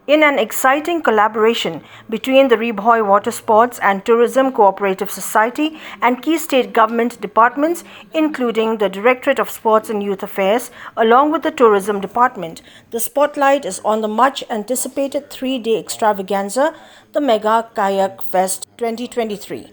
in an exciting collaboration between the Bhoi Water Sports and Tourism Cooperative Society and key state government departments, including the Directorate of Sports and Youth Affairs, along with the Tourism Department. The spotlight is on the much-anticipated three-day extravaganza, the Megha Kayak Fest 2023.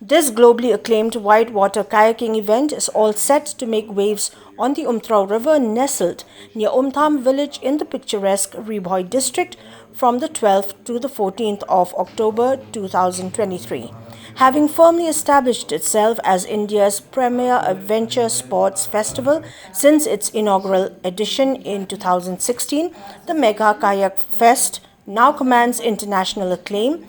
This globally acclaimed whitewater kayaking event is all set to make waves on the Umtrew River nestled near Umtrew village in the picturesque Bhoi district from the 12th to the 14th of October 2023. Having firmly established itself as India's premier adventure sports festival since its inaugural edition in 2016, the Megha Kayak Fest now commands international acclaim,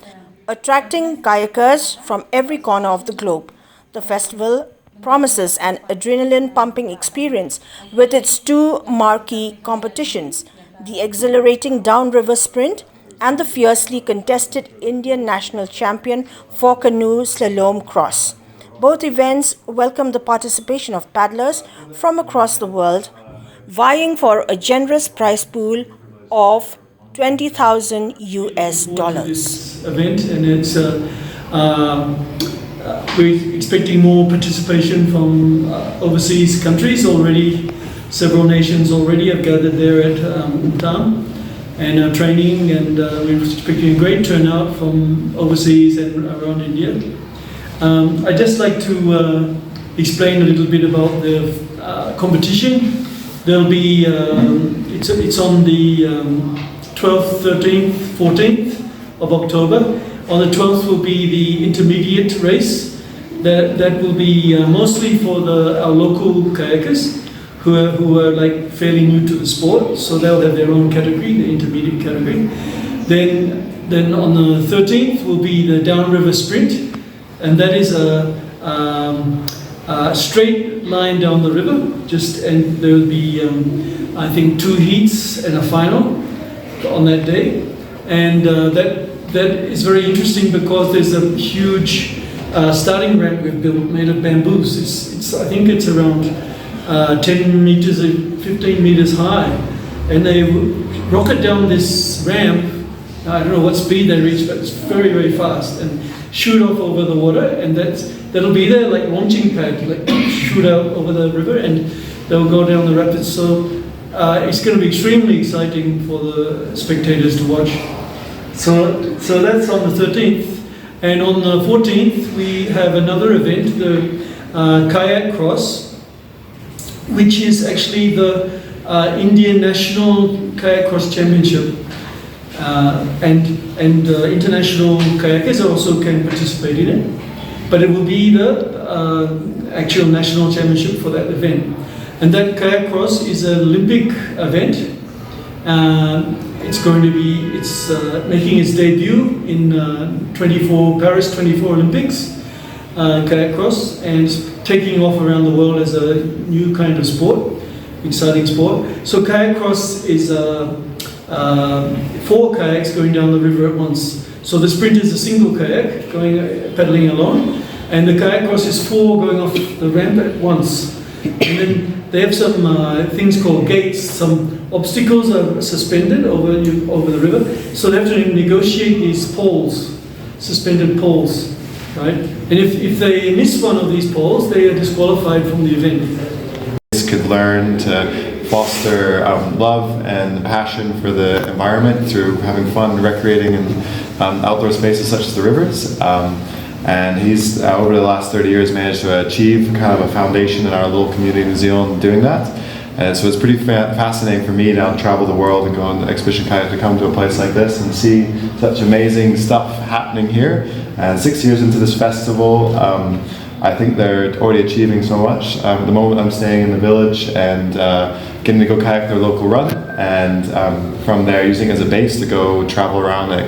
attracting kayakers from every corner of the globe. The festival promises an adrenaline-pumping experience with its two marquee competitions, the exhilarating downriver sprint and the fiercely contested Indian national champion for canoe slalom cross. Both events welcome the participation of paddlers from across the world, vying for a generous prize pool of $20,000 US. Event, and it's we're expecting more participation from overseas countries already. Several nations already have gathered there at Umtrew and are training, and we're expecting a great turnout from overseas and around India. I'd just like to explain a little bit about the competition. There'll be it's on the 12th, 13th, 14th of October. On the 12th will be the intermediate race. That will be mostly for our local kayakers who are like fairly new to the sport, so they'll have their own category, the intermediate category. Then on the 13th will be the downriver sprint, and that is a straight line down the river. And there will be I think 2 heats and a final on that day, and that is very interesting because there's a huge starting ramp we've built made of bamboos. I think it's around 10 meters, 15 meters high, and they rocket down this ramp. I don't know what speed they reach, but it's very, very fast, and shoot off over the water, and that'll be their like launching pad, like shoot out over the river, and they'll go down the rapids. So it's going to be extremely exciting for the spectators to watch. So that's on the 13th. And on the 14th, we have another event, the Kayak Cross, which is actually the Indian National Kayak Cross Championship. And international kayakers also can participate in it. But it will be the actual national championship for that event. And that kayak cross is an Olympic event. It's making its debut in Paris 24 Olympics, kayak cross, and it's taking off around the world as a new kind of sport, exciting sport. So kayak cross is 4 kayaks going down the river at once. So the sprint is a single kayak paddling along, and the kayak cross is 4 going off the ramp at once. And then they have some things called gates. Some obstacles are suspended over the river, so they have to negotiate these poles, suspended poles, right? And if they miss one of these poles, they are disqualified from the event. Kids could learn to foster love and passion for the environment through having fun, recreating in outdoor spaces such as the rivers. And he's, over the last 30 years, managed to achieve kind of a foundation in our little community in New Zealand doing that. And so it's pretty fascinating for me now to travel the world and go on expedition kayak to come to a place like this and see such amazing stuff happening here. And 6 years into this festival, I think they're already achieving so much. At the moment I'm staying in the village and getting to go kayak their local run, and from there using it as a base to go travel around and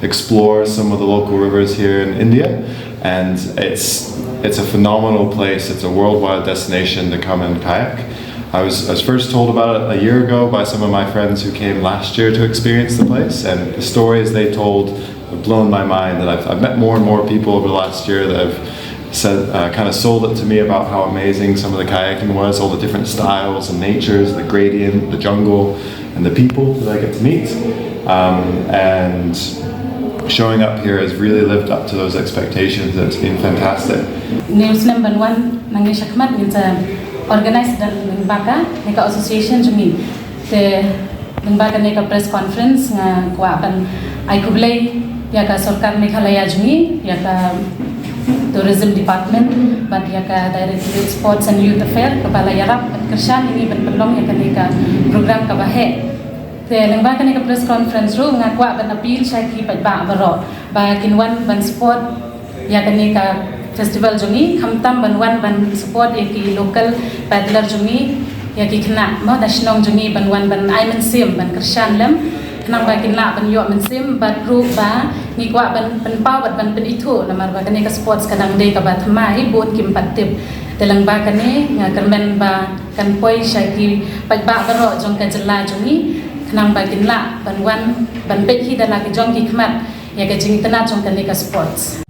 explore some of the local rivers here in India. And it's a phenomenal place. It's a worldwide destination to come and kayak. I was first told about it a year ago by some of my friends who came last year to experience the place, and the stories they told have blown my mind. And I've met more and more people over the last year that have kind of sold it to me about how amazing some of the kayaking was, all the different styles and natures, the gradient, the jungle, and the people that I get to meet. And showing up here has really lived up to those expectations. It's been fantastic. News number one, nangi shakmat minta organize dan lembaga neka association jumi te lembaga neka press conference nga kuapan ai kublai ya ka sarkar Meghalaya jumi ya ka tourism department but ya ka Directorate Sports and Youth Affairs kepala yarap kershan ini penpelong ya ka neka program ka bahe te lembaga neka press conference ru nga kuapan appeal sai ki ba baro ba kinwan ban sport ya ka neka festival jumi khamtam banwan ban support ki local paddler jumi ya ki khna ma dashnong jumi banwan ban ai man sim ban kershan lem nang ba kinla ban yo man sim ban ru ba ni kwa ban pau ban itu namar ba kane ka sports kadang de ka ba thamai bon kim patip telang ba kane nga kermen ba kan poi shaki ba baro jong ka jela jumi nang ba kinla ban wan ban pe hi dala ki jong ki khmat ya ka jing tana jong kane ka sports